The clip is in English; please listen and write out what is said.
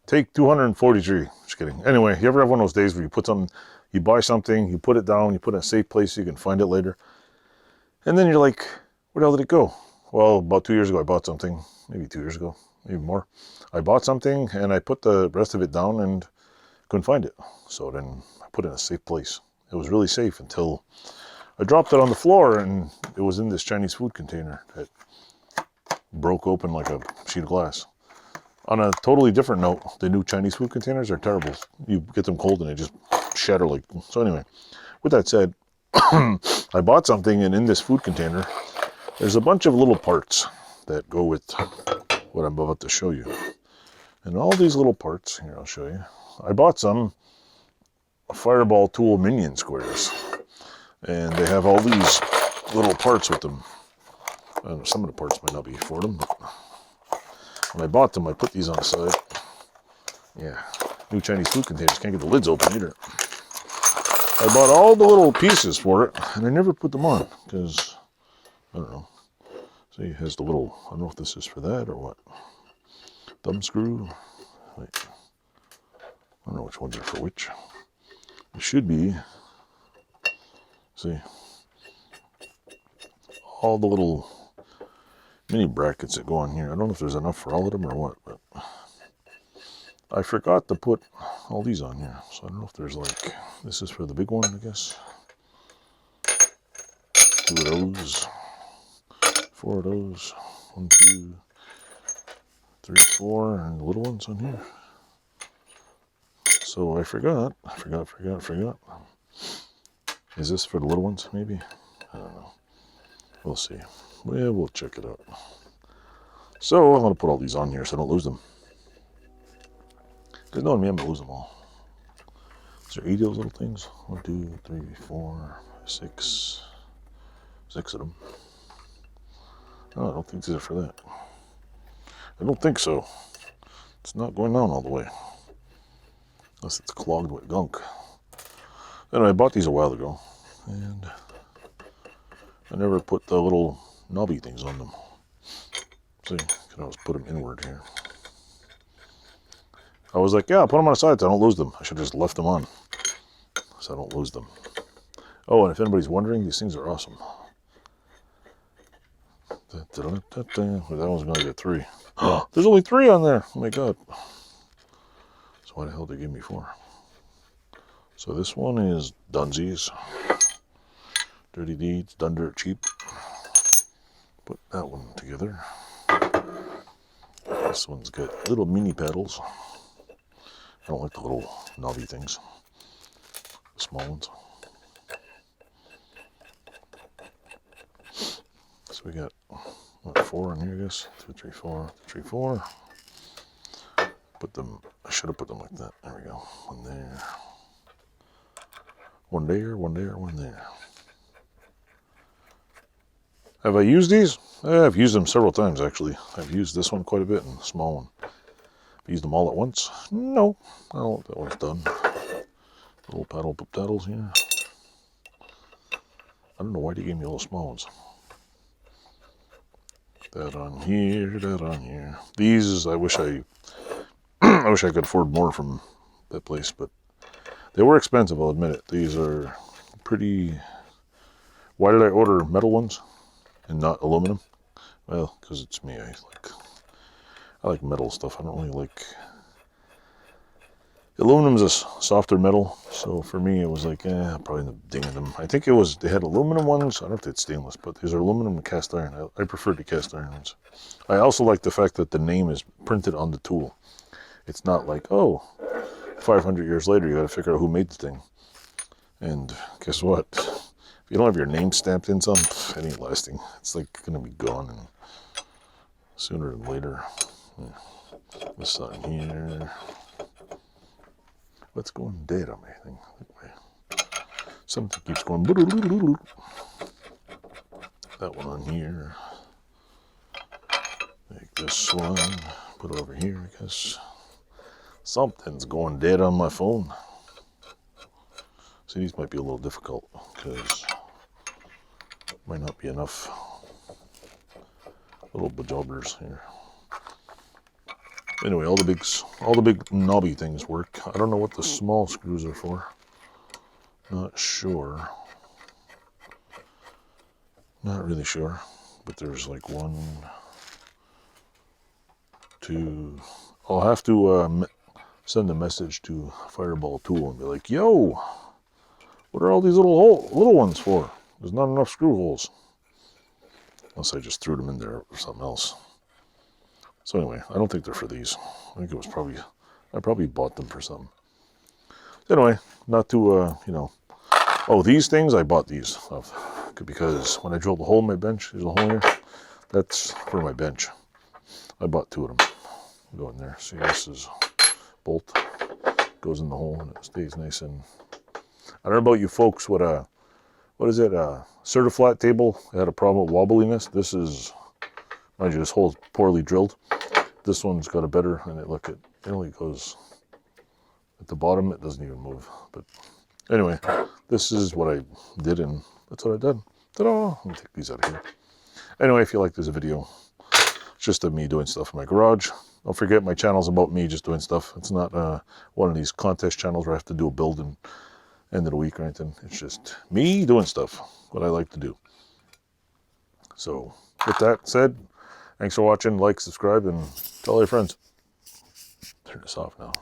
Take 243. Just kidding. Anyway, you ever have one of those days where you put something, you buy something, you put it down, you put it in a safe place so you can find it later, and then you're like, where the hell did it go? Well, about 2 years ago I bought something, maybe 2 years ago, maybe more. I bought something and I put the rest of it down and couldn't find it. So then I put it in a safe place. It was really safe until I dropped it on the floor, and it was in this Chinese food container that broke open like a sheet of glass. On a totally different note, the new Chinese food containers are terrible. You get them cold and they just shatter like... So anyway, with that said, I bought something, and in this food container, there's a bunch of little parts that go with what I'm about to show you. And all these little parts, here I'll show you. I bought some Fireball Tool Minion squares. And they have all these little parts with them. Some of the parts might not be for them, but when I bought them, I put these on the side. Yeah, new Chinese food containers, can't get the lids open either. I bought all the little pieces for it, and I never put them on, because, I don't know. See, it has the little, I don't know if this is for that or what. Thumb screw. Wait. I don't know which ones are for which. It should be... See, all the little mini brackets that go on here. I don't know if there's enough for all of them or what, but I forgot to put all these on here. So I don't know if there's like, this is for the big one, I guess. 2 of those, 4 of those, 1, 2, 3, 4, and the little ones on here. So I forgot. Is this for the little ones, maybe? I don't know. We'll see. Well, we'll check it out. So, I'm going to put all these on here so I don't lose them. Because knowing me, I'm going to lose them all. Is there 8 of those little things? 1, 2, 3, 4, 6. 6 of them. Oh, I don't think these are for that. I don't think so. It's not going down all the way. Unless it's clogged with gunk. Anyway, I bought these a while ago, and I never put the little knobby things on them. See, I can always put them inward here. I was like, yeah, I'll put them on the side so I don't lose them. I should have just left them on so I don't lose them. Oh, and if anybody's wondering, these things are awesome. That one's going to get 3. There's only 3 on there. Oh my god. So why the hell did they give me 4? So this one is Dunsies. Dirty Deeds, Done Dirt Cheap. Put that one together. This one's got little mini paddles. I don't like the little knobby things. The small ones. So we got, what, 4 on here, I guess? 2, 3, 4, 3, 4. Put them, I should have put them like that. There we go. 1 there. 1 there, 1 there, 1 there. Have I used these? I've used them several times, actually. I've used this one quite a bit and the small one. I've used them all at once? No. Oh, that one's done. Little paddles here. I don't know why they gave me little small ones. That on here, that on here. These, I wish I could afford more from that place, but they were expensive, I'll admit it. These are pretty... Why did I order metal ones and not aluminum? Well, because it's me. I like metal stuff. I don't really like... Aluminum's a softer metal, so for me it was like, I'll probably end up dinging them. I think it was, they had aluminum ones. I don't know if they had stainless, but these are aluminum and cast iron. I prefer the cast iron ones. I also like the fact that the name is printed on the tool. It's not like, oh, 500 years later you got to figure out who made the thing. And guess what? If you don't have your name stamped in something, it ain't lasting. It's like going to be gone and sooner than later. Yeah. This on here. What's going dead on my thing? Something keeps going. That one on here. Make this one. Put it over here, I guess. Something's going dead on my phone. See, these might be a little difficult because might not be enough little bajobbers here. Anyway, all the big knobby things work. I don't know what the small screws are for. Not sure. Not really sure. But there's like 1, 2. I'll have to send a message to Fireball Tool and be like, yo, what are all these little ones for? There's not enough screw holes. Unless I just threw them in there or something else. So anyway, I don't think they're for these. I think it was I probably bought them for something. Anyway, not to, you know. Oh, these things, I bought these because when I drilled the hole in my bench, there's a hole here. That's for my bench. I bought 2 of them. Go in there. See, this is bolt. Goes in the hole and it stays nice and... I don't know about you folks, what is it, a Certiflat table? It had a problem with wobbliness. This is, mind you, this hole is poorly drilled. This one's got a better, and it only goes at the bottom. It doesn't even move. But anyway, this is what I did, and that's what I did. Ta-da! Let me take these out of here. Anyway, if you like this video, it's just of me doing stuff in my garage. Don't forget, my channel's about me just doing stuff. It's not one of these contest channels where I have to do a build and end of the week or anything. It's just me doing stuff, what I like to do. So with that said, thanks for watching. Like, subscribe, and tell all your friends. Turn this off now.